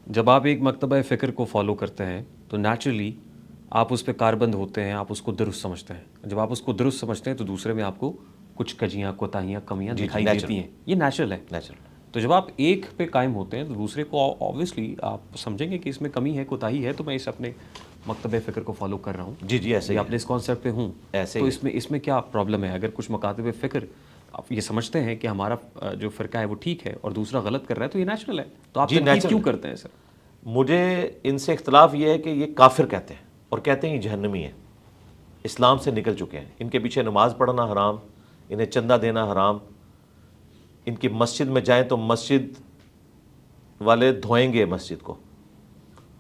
جب آپ ایک مکتبہ فکر کو فالو کرتے ہیں تو نیچرلی آپ اس پہ کاربند ہوتے ہیں، آپ اس کو درست سمجھتے ہیں. جب آپ اس کو درست سمجھتے ہیں تو دوسرے میں آپ کو کچھ کجیاں، کوتاہیاں، کمیاں جی دکھائی نیچرل دیتی ہیں. یہ نیچرل ہے. نیچرل تو جب آپ ایک پہ قائم ہوتے ہیں تو دوسرے کو آبویسلی آپ سمجھیں گے کہ اس میں کمی ہے، کوتاہی ہے، تو میں اس اپنے مکتبہ فکر کو فالو کر رہا ہوں جی جی ایسے ہی یا ہے، اپنے اس کانسیپٹ پہ ہوں. ایسے تو ہی ہے. اس میں کیا پرابلم ہے؟ اگر کچھ مکاتب فکر آپ یہ سمجھتے ہیں کہ ہمارا جو فرقہ ہے وہ ٹھیک ہے اور دوسرا غلط کر رہا ہے تو یہ نیچرل ہے. تو آپ جی تنقید نیچرل کیوں ہے. کرتے ہیں سر؟ مجھے ان سے اختلاف یہ ہے کہ یہ کافر کہتے ہیں اور کہتے ہیں یہ جہنمی ہیں، اسلام سے نکل چکے ہیں. ان کے پیچھے نماز پڑھنا حرام، انہیں چندہ دینا حرام. ان کی مسجد میں جائیں تو مسجد والے دھوئیں گے مسجد کو.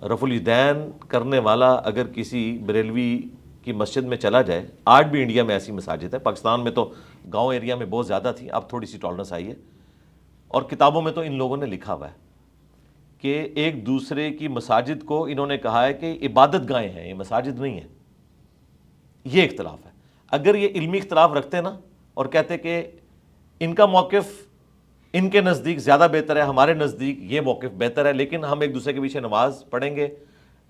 رفع الیدین کرنے والا اگر کسی بریلوی کی مسجد میں چلا جائے، آج بھی انڈیا میں ایسی مساجد ہے، پاکستان میں تو گاؤں ایریا میں بہت زیادہ تھی، اب تھوڑی سی ٹالرنس آئی ہے. اور کتابوں میں تو ان لوگوں نے لکھا ہوا ہے کہ ایک دوسرے کی مساجد کو انہوں نے کہا ہے کہ عبادت گاہیں ہیں، یہ مساجد نہیں ہیں. یہ اختلاف ہے. اگر یہ علمی اختلاف رکھتے نا اور کہتے کہ ان کا موقف ان کے نزدیک زیادہ بہتر ہے، ہمارے نزدیک یہ موقف بہتر ہے، لیکن ہم ایک دوسرے کے پیچھے نماز پڑھیں گے،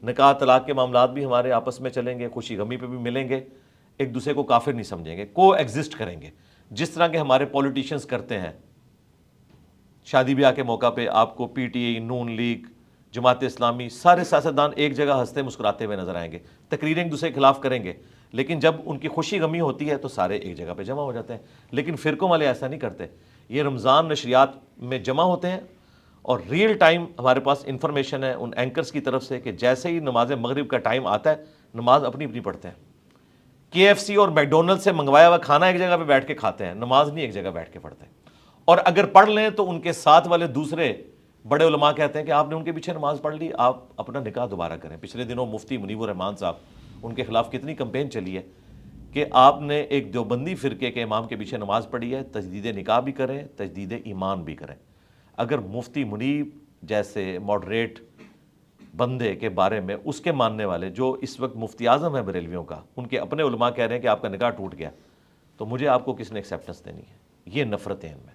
نکاح طلاق کے معاملات بھی ہمارے آپس میں چلیں گے، خوشی غمی پہ بھی ملیں گے، ایک دوسرے کو کافر نہیں سمجھیں گے، کو ایگزسٹ کریں گے جس طرح کے ہمارے پولیٹیشنز کرتے ہیں. شادی بیاہ کے موقع پہ آپ کو P T I, known league, Jamaat Islami, سارے سیاستدان ایک جگہ ہنستے مسکراتے ہوئے نظر آئیں گے، تقریریں ایک دوسرے کے خلاف کریں گے، لیکن جب ان کی خوشی غمی ہوتی ہے تو سارے ایک جگہ پہ جمع ہو جاتے ہیں. لیکن فرقوں والے ایسا نہیں کرتے. یہ رمضان نشریات میں جمع ہوتے ہیں اور ریئل ٹائم ہمارے پاس انفارمیشن ہے ان اینکرز کی طرف سے کہ جیسے ہی نماز مغرب کا ٹائم آتا ہے نماز اپنی اپنی پڑھتے ہیں. کے ایف سی اور میک ڈونلڈ سے منگوایا ہوا کھانا ایک جگہ پہ بیٹھ کے کھاتے ہیں، نماز نہیں ایک جگہ بیٹھ کے پڑھتے ہیں. اور اگر پڑھ لیں تو ان کے ساتھ والے دوسرے بڑے علماء کہتے ہیں کہ آپ نے ان کے پیچھے نماز پڑھ لی، آپ اپنا نکاح دوبارہ کریں. پچھلے دنوں مفتی منیب الرحمان صاحب، ان کے خلاف کتنی کمپین چلی ہے کہ آپ نے ایک دیوبندی فرقے کے امام کے پیچھے نماز پڑھی ہے، تجدید نکاح بھی کریں، تجدید ایمان بھی کریں. اگر مفتی منیب جیسے ماڈریٹ بندے کے بارے میں اس کے ماننے والے جو اس وقت مفتی اعظم ہیں بریلویوں کا، ان کے اپنے علماء کہہ رہے ہیں کہ آپ کا نکاح ٹوٹ گیا، تو مجھے آپ کو کس نے ایکسیپٹنس دینی ہے؟ یہ نفرتیں ان میں.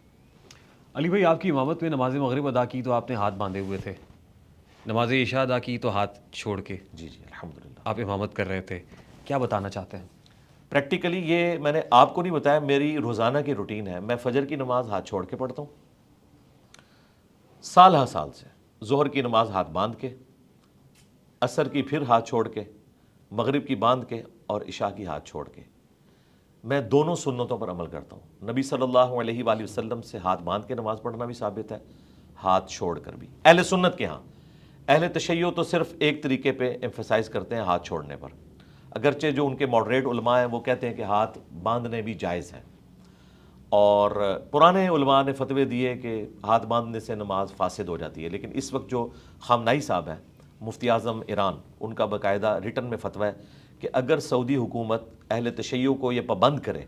علی بھائی، آپ کی امامت میں نماز مغرب ادا کی تو آپ نے ہاتھ باندھے ہوئے تھے، نماز عشاء ادا کی تو ہاتھ چھوڑ کے جی جی الحمدللہ. آپ امامت کر رہے تھے. کیا بتانا چاہتے ہیں؟ پریکٹیکلی یہ میں نے آپ کو نہیں بتایا، میری روزانہ کی روٹین ہے. میں فجر کی نماز ہاتھ چھوڑ کے پڑھتا ہوں سال ہر سال سے، ظہر کی نماز ہاتھ باندھ کے، عصر کی پھر ہاتھ چھوڑ کے، مغرب کی باندھ کے اور عشاء کی ہاتھ چھوڑ کے. میں دونوں سنتوں پر عمل کرتا ہوں. نبی صلی اللہ علیہ وآلہ وسلم سے ہاتھ باندھ کے نماز پڑھنا بھی ثابت ہے، ہاتھ چھوڑ کر بھی. اہل سنت کے ہاں، اہل تشیع تو صرف ایک طریقے پہ ایمفیسائز کرتے ہیں ہاتھ چھوڑنے پر، اگرچہ جو ان کے ماڈریٹ علماء ہیں وہ کہتے ہیں کہ ہاتھ باندھنے بھی جائز ہیں. اور پرانے علماء نے فتوے دیے کہ ہاتھ باندھنے سے نماز فاسد ہو جاتی ہے. لیکن اس وقت جو خامنائی صاحب ہیں، مفتی اعظم ایران، ان کا باقاعدہ ریٹن میں فتویٰ ہے کہ اگر سعودی حکومت اہل تشیع کو یہ پابند کرے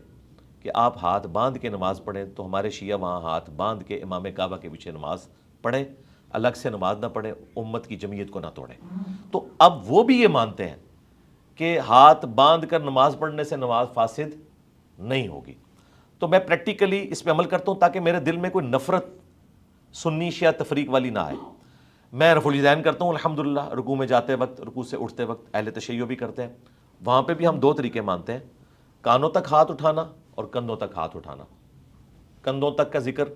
کہ آپ ہاتھ باندھ کے نماز پڑھیں تو ہمارے شیعہ وہاں ہاتھ باندھ کے امام کعبہ کے پیچھے نماز پڑھیں، الگ سے نماز نہ پڑھیں، امت کی جمعیت کو نہ توڑیں. تو اب وہ بھی یہ مانتے ہیں کہ ہاتھ باندھ کر نماز پڑھنے سے نماز فاسد نہیں ہوگی. تو میں پریکٹیکلی اس پہ عمل کرتا ہوں تاکہ میرے دل میں کوئی نفرت سنی شیعہ تفریق والی نہ آئے. میں رفع الیدین کرتا ہوں الحمدللہ، رکوع میں جاتے وقت، رکوع سے اٹھتے وقت. اہل تشیع بھی کرتے ہیں، وہاں پہ بھی ہم دو طریقے مانتے ہیں، کانوں تک ہاتھ اٹھانا اور کندھوں تک ہاتھ اٹھانا. کندھوں تک کا ذکر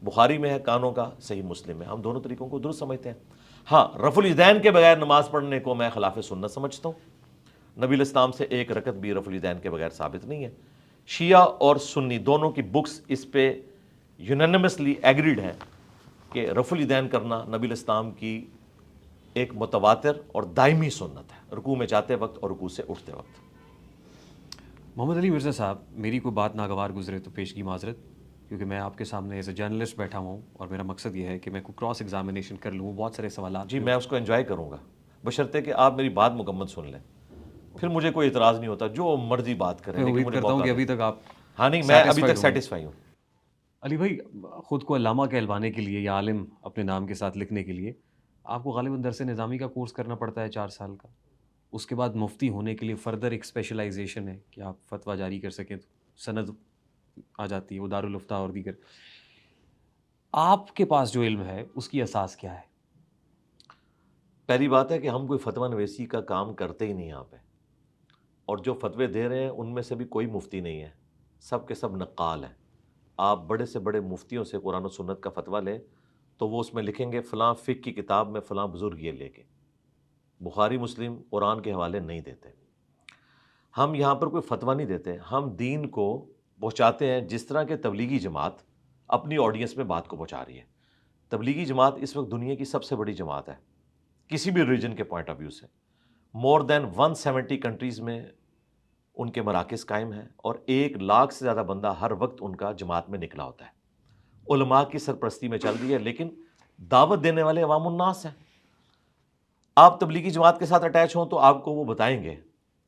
بخاری میں ہے، کانوں کا صحیح مسلم میں. ہم دونوں طریقوں کو درست سمجھتے ہیں. ہاں، رفع الیدین کے بغیر نماز پڑھنے کو میں خلاف سنت سمجھتا ہوں. نبی الاسلام سے ایک رکعت بھی رفع الیدین کے بغیر ثابت نہیں ہے. شیعہ اور سنی دونوں کی بکس اس پہ یونینمسلی ایگریڈ ہیں کہ رفع الیدین کرنا نبی الاسلام کی ایک متواتر اور دائمی سنت ہے، رکوع میں جاتے وقت اور رکوع سے اٹھتے وقت. محمد علی مرزا صاحب، میری کوئی بات ناگوار گزرے تو پیشگی معذرت، کیونکہ میں آپ کے سامنے ایز اے جرنلسٹ بیٹھا ہوں اور میرا مقصد یہ ہے کہ میں کوئی کراس ایگزامینیشن کر لوں. بہت سارے سوالات جی میں اس کو انجوائے کروں گا، بشرطے کہ آپ میری بات مکمل سن لیں، پھر مجھے کوئی اعتراض نہیں ہوتا، جو مرضی بات کریں میں لیکن امید مجھے کرتا ہوں موقع کہ دیں. ابھی تک آپ ہاں نہیں، میں ابھی سیٹسفائیڈ تک ہوں گے. سیٹسفائی ہوں. علی بھائی، خود کو علامہ کہلوانے کے لیے یا عالم اپنے نام کے ساتھ لکھنے کے لیے آپ کو غالباً درس نظامی کا کورس کرنا پڑتا ہے 4 سال کا. اس کے بعد مفتی ہونے کے لیے فردر ایک اسپیشلائزیشن ہے کہ آپ فتویٰ جاری کر سکیں تو سند آ جاتی ہے، وہ دارالفتہ اور دیگر. آپ کے پاس جو علم ہے اس کی اساس کیا ہے؟ پہلی بات ہے کہ ہم کوئی فتویٰ نویسی کا کام کرتے ہی نہیں یہاں پہ، اور جو فتوے دے رہے ہیں ان میں سے بھی کوئی مفتی نہیں ہے، سب کے سب نقال ہیں۔ آپ بڑے سے بڑے مفتیوں سے قرآن و سنت کا فتویٰ لیں تو وہ اس میں لکھیں گے فلاں فقہ کی کتاب میں فلاں بزرگ یہ لے کے، بخاری مسلم قرآن کے حوالے نہیں دیتے۔ ہم یہاں پر کوئی فتویٰ نہیں دیتے، ہم دین کو پہنچاتے ہیں جس طرح کہ تبلیغی جماعت اپنی آڈینس میں بات کو پہنچا رہی ہے۔ تبلیغی جماعت اس وقت دنیا کی سب سے بڑی جماعت ہے کسی بھی ریجن کے پوائنٹ آف ویو سے، مور دین 170 کنٹریز میں ان کے مراکز قائم ہیں، اور 1,00,000 سے زیادہ بندہ ہر وقت ان کا جماعت میں نکلا ہوتا ہے، علماء کی سرپرستی میں چل رہی ہے، لیکن دعوت دینے والے عوام الناس ہیں۔ آپ تبلیغی جماعت کے ساتھ اٹیچ ہوں تو آپ کو وہ بتائیں گے،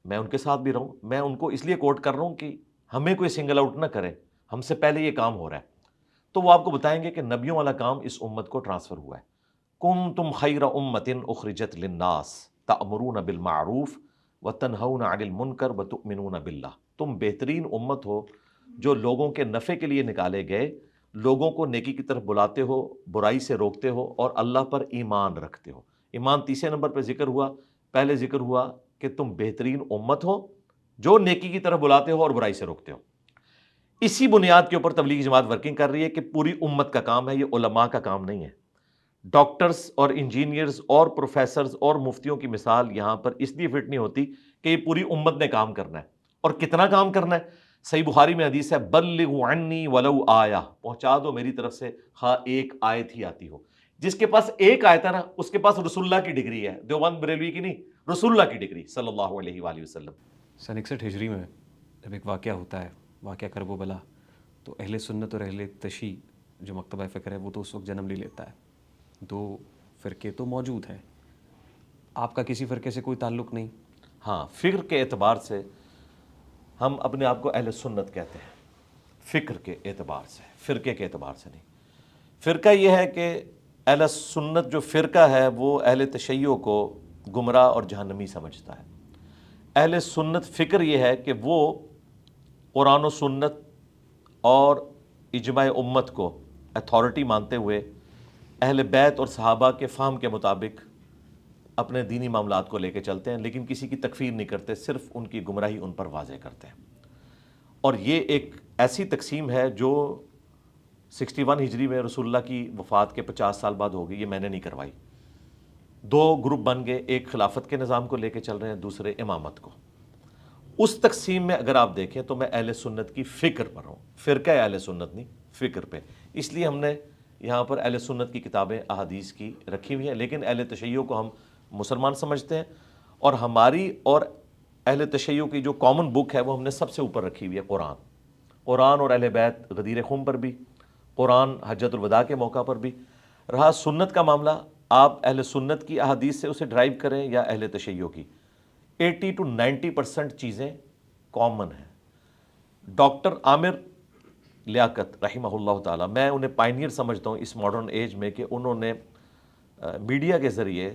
میں ان کے ساتھ بھی رہوں، میں ان کو اس لیے کوٹ کر رہا ہوں کہ ہمیں کوئی سنگل آؤٹ نہ کرے، ہم سے پہلے یہ کام ہو رہا ہے، تو وہ آپ کو بتائیں گے کہ نبیوں والا کام اس امت کو ٹرانسفر ہوا ہے۔ کنتم خیر امۃ اخرجت للناس تأمرون بالمعروف وتنہون عن المنکر وتؤمنون باللہ، تم بہترین امت ہو جو لوگوں کے نفع کے لیے نکالے گئے، لوگوں کو نیکی کی طرف بلاتے ہو، برائی سے روکتے ہو، اور اللہ پر ایمان رکھتے ہو۔ ایمان تیسرے نمبر پہ ذکر ہوا، پہلے ذکر ہوا کہ تم بہترین امت ہو جو نیکی کی طرف بلاتے ہو اور برائی سے روکتے ہو۔ اسی بنیاد کے اوپر تبلیغی جماعت ورکنگ کر رہی ہے کہ پوری امت کا کام ہے، یہ علماء کا کام نہیں ہے۔ ڈاکٹرز اور انجینئرز اور پروفیسرز اور مفتیوں کی مثال یہاں پر اس لیے فٹ نہیں ہوتی کہ یہ پوری امت نے کام کرنا ہے، اور کتنا کام کرنا ہے۔ صحیح بخاری میں حدیث ہے بلغوا عنی ولو آیہ، پہنچا دو میری طرف سے ہاں ایک آیت ہی آتی ہو۔ جس کے پاس ایک آیت ہے نا اس کے پاس رسول اللہ کی ڈگری ہے، دیوبند بریلوی کی نہیں، رسول اللہ کی ڈگری صلی اللہ علیہ وآلہ وسلم۔ سن 61 ہجری میں جب ایک واقعہ ہوتا ہے، واقعہ کرب و بلا، تو اہل سنت اور اہل تشیع جو مکتبہ فکر ہے وہ تو اس وقت جنم لے لیتا ہے، دو فرقے تو موجود ہیں، آپ کا کسی فرقے سے کوئی تعلق نہیں؟ ہاں، فکر کے اعتبار سے ہم اپنے آپ کو اہل سنت کہتے ہیں، فکر کے اعتبار سے، فرقے کے اعتبار سے نہیں۔ فرقہ یہ ہے کہ اہل سنت جو فرقہ ہے وہ اہل تشیع کو گمراہ اور جہنمی سمجھتا ہے۔ اہل سنت فکر یہ ہے کہ وہ قرآن و سنت اور اجماع امت کو اتھارٹی مانتے ہوئے اہل بیت اور صحابہ کے فہم کے مطابق اپنے دینی معاملات کو لے کے چلتے ہیں، لیکن کسی کی تکفیر نہیں کرتے، صرف ان کی گمراہی ان پر واضح کرتے ہیں۔ اور یہ ایک ایسی تقسیم ہے جو 61 ہجری میں رسول اللہ کی وفات کے 50 سال بعد ہوگی، یہ میں نے نہیں کروائی۔ دو گروپ بن گئے، ایک خلافت کے نظام کو لے کے چل رہے ہیں، دوسرے امامت کو۔ اس تقسیم میں اگر آپ دیکھیں تو میں اہل سنت کی فکر پر ہوں، فرقہ اہل سنت نہیں، فکر پہ۔ اس لیے ہم نے یہاں پر اہل سنت کی کتابیں احادیث کی رکھی ہوئی ہیں، لیکن اہل تشیع کو ہم مسلمان سمجھتے ہیں، اور ہماری اور اہل تشیع کی جو کامن بک ہے وہ ہم نے سب سے اوپر رکھی ہوئی ہے، قرآن اور اہل بیت غدیر خم پر بھی، قرآن حجۃ الوداع کے موقع پر بھی۔ رہا سنت کا معاملہ، آپ اہل سنت کی احادیث سے اسے ڈرائیو کریں یا اہل تشیع کی، 80 to 90% چیزیں کامن ہیں۔ ڈاکٹر عامر لیاقت رحمہ اللہ تعالیٰ، میں انہیں پائنیئر سمجھتا ہوں اس ماڈرن ایج میں، کہ انہوں نے میڈیا کے ذریعے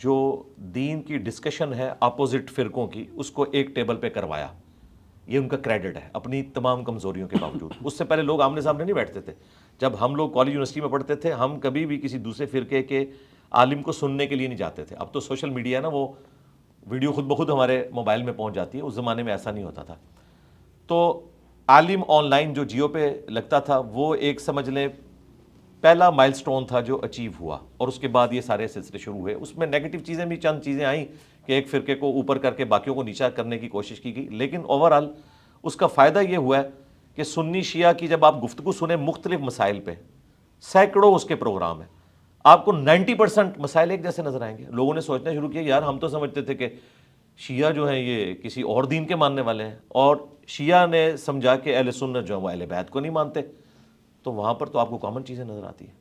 جو دین کی ڈسکشن ہے اپوزٹ فرقوں کی، اس کو ایک ٹیبل پہ کروایا، یہ ان کا کریڈٹ ہے اپنی تمام کمزوریوں کے باوجود۔ اس سے پہلے لوگ آمنے سامنے نہیں بیٹھتے تھے، جب ہم لوگ کالج یونیورسٹی میں پڑھتے تھے ہم کبھی بھی کسی دوسرے فرقے کے عالم کو سننے کے لیے نہیں جاتے تھے۔ اب تو سوشل میڈیا ہے نا، وہ ویڈیو خود بخود ہمارے موبائل میں پہنچ جاتی ہے، اس زمانے میں ایسا نہیں ہوتا تھا۔ تو عالم آن لائن جو جیو پہ لگتا تھا وہ ایک سمجھ لیں پہلا مائل سٹون تھا جو اچیو ہوا، اور اس کے بعد یہ سارے سلسلے شروع ہوئے۔ اس میں نیگیٹو چیزیں بھی چند چیزیں آئیں کہ ایک فرقے کو اوپر کر کے باقیوں کو نیچا کرنے کی کوشش کی گئی، لیکن اوورآل اس کا فائدہ یہ ہوا ہے کہ سنی شیعہ کی جب آپ گفتگو سنیں مختلف مسائل پہ، سینکڑوں اس کے پروگرام ہیں، آپ کو 90% مسائل ایک جیسے نظر آئیں گے۔ لوگوں نے سوچنا شروع کیا یار ہم تو سمجھتے تھے کہ شیعہ جو ہیں یہ کسی اور دین کے ماننے والے ہیں، اور شیعہ نے سمجھا کہ اہل سنت جو ہے وہ اہل بیت کو نہیں مانتے، تو وہاں پر تو آپ کو کامن چیزیں نظر آتی ہیں۔